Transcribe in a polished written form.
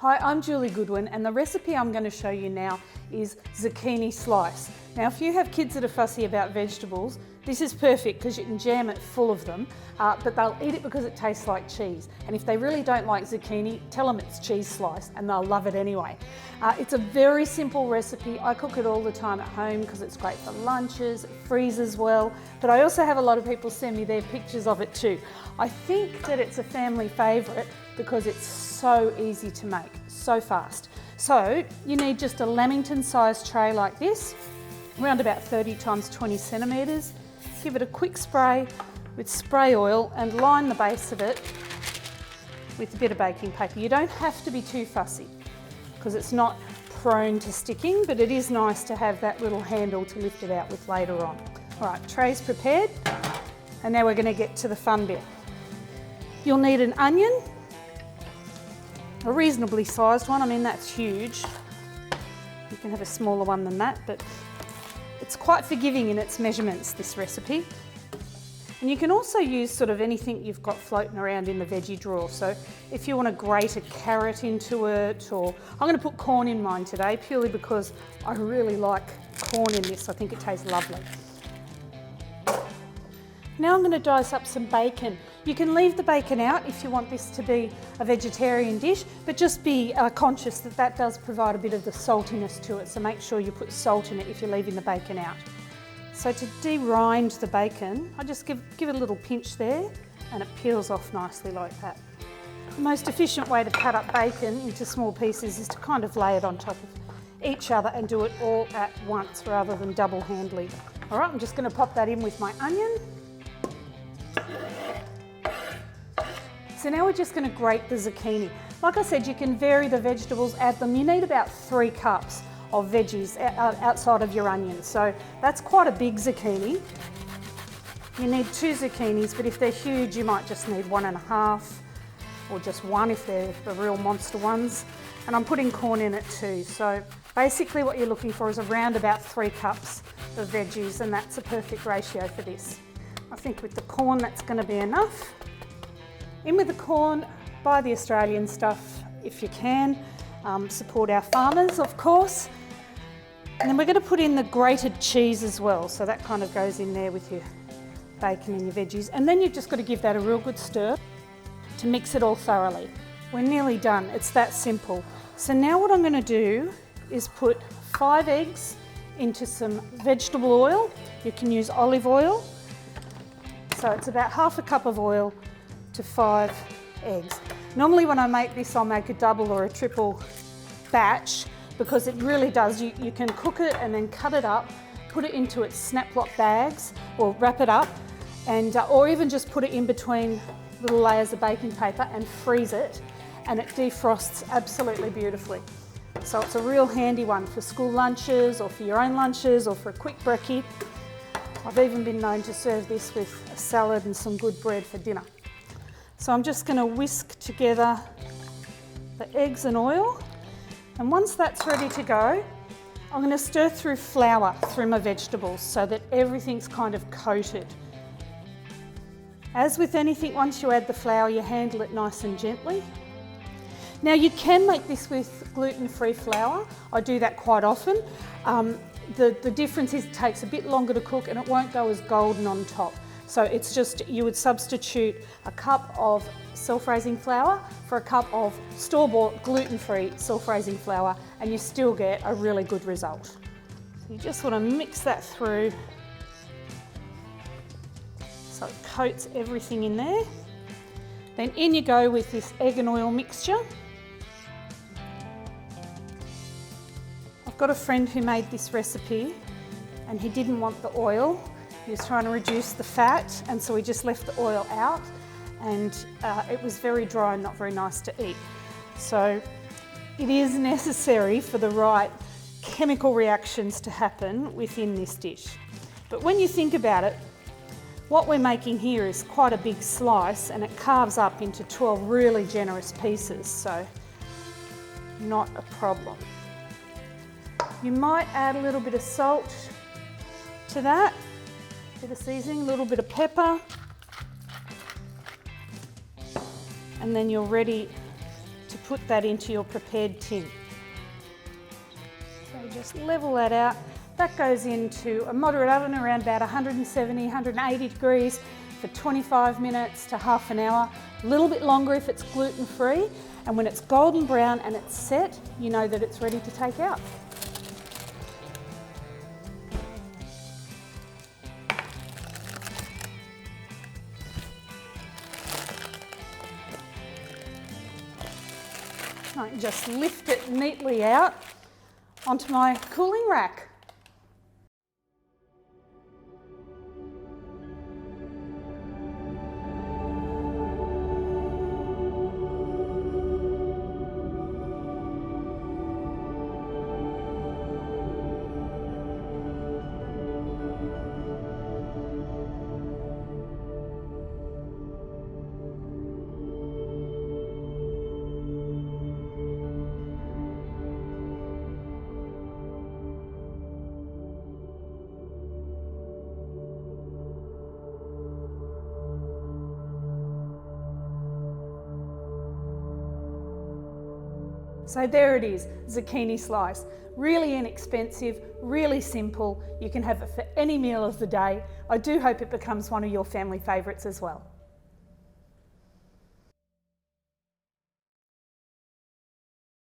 Hi, I'm Julie Goodwin, and the recipe I'm going to show you now is zucchini slice. Now, if you have kids that are fussy about vegetables, this is perfect because you can jam it full of them, but they'll eat it because it tastes like cheese. And if they really don't like zucchini, tell them it's cheese slice and they'll love it anyway. It's a very simple recipe. I cook it all the time at home because it's great for lunches, it freezes well, but I also have a lot of people send me their pictures of it too. I think that it's a family favourite because it's so easy to make, so fast. So you need just a lamington sized tray like this, around about 30 times 20 centimetres. Give it a quick spray with spray oil and line the base of it with a bit of baking paper. You don't have to be too fussy because it's not prone to sticking, but it is nice to have that little handle to lift it out with later on. All right, tray's prepared, and now we're going to get to the fun bit. You'll need an onion, a reasonably sized one. I mean, that's huge. You can have a smaller one than that, but it's quite forgiving in its measurements, this recipe. And you can also use sort of anything you've got floating around in the veggie drawer. So if you want to grate a carrot into it, or I'm going to put corn in mine today purely because I really like corn in this. I think it tastes lovely. Now I'm going to dice up some bacon. You can leave the bacon out if you want this to be a vegetarian dish, but just be conscious that that does provide a bit of the saltiness to it, so make sure you put salt in it if you're leaving the bacon out. So to de-rind the bacon, I just give it a little pinch there and it peels off nicely like that. The most efficient way to cut up bacon into small pieces is to kind of lay it on top of each other and do it all at once rather than double-handedly. All right, I'm just going to pop that in with my onion. So now we're just going to grate the zucchini. Like I said, you can vary the vegetables, add them. You need about 3 cups of veggies outside of your onions. So that's quite a big zucchini. You need 2 zucchinis, but if they're huge, you might just need 1.5, or just 1 if they're the real monster ones. And I'm putting corn in it too. So basically what you're looking for is around about 3 cups of veggies, and that's a perfect ratio for this. I think with the corn, that's going to be enough. In with the corn, buy the Australian stuff if you can. Support our farmers, of course. And then we're going to put in the grated cheese as well, so that kind of goes in there with your bacon and your veggies. And then you've just got to give that a real good stir to mix it all thoroughly. We're nearly done, it's that simple. So now what I'm going to do is put 5 eggs into some vegetable oil. You can use olive oil. So it's about half a cup of oil to 5 eggs. Normally when I make this, I'll make a double or a triple batch because it really does. You can cook it and then cut it up, put it into its snap lock bags, or wrap it up, and or even just put it in between little layers of baking paper and freeze it, and it defrosts absolutely beautifully. So it's a real handy one for school lunches or for your own lunches or for a quick brekkie. I've even been known to serve this with a salad and some good bread for dinner. So I'm just going to whisk together the eggs and oil, and once that's ready to go, I'm going to stir through flour through my vegetables so that everything's kind of coated. As with anything, once you add the flour, you handle it nice and gently. Now you can make this with gluten-free flour. I do that quite often. The difference is it takes a bit longer to cook and it won't go as golden on top. So it's just, you would substitute a cup of self-raising flour for a cup of store-bought gluten-free self-raising flour, and you still get a really good result. So you just want to mix that through so it coats everything in there. Then in you go with this egg and oil mixture. I've got a friend who made this recipe and he didn't want the oil. He was trying to reduce the fat, and so he just left the oil out, and it was very dry and not very nice to eat. So it is necessary for the right chemical reactions to happen within this dish. But when you think about it, what we're making here is quite a big slice, and it carves up into 12 really generous pieces, so not a problem. You might add a little bit of salt to that. Bit of seasoning, a little bit of pepper, and then you're ready to put that into your prepared tin. So just level that out. That goes into a moderate oven around about 170, 180 degrees for 25 minutes to half an hour, a little bit longer if it's gluten-free. And when it's golden brown and it's set, you know that it's ready to take out. I can just lift it neatly out onto my cooling rack. So there it is, zucchini slice. Really inexpensive, really simple. You can have it for any meal of the day. I do hope it becomes one of your family favourites as well.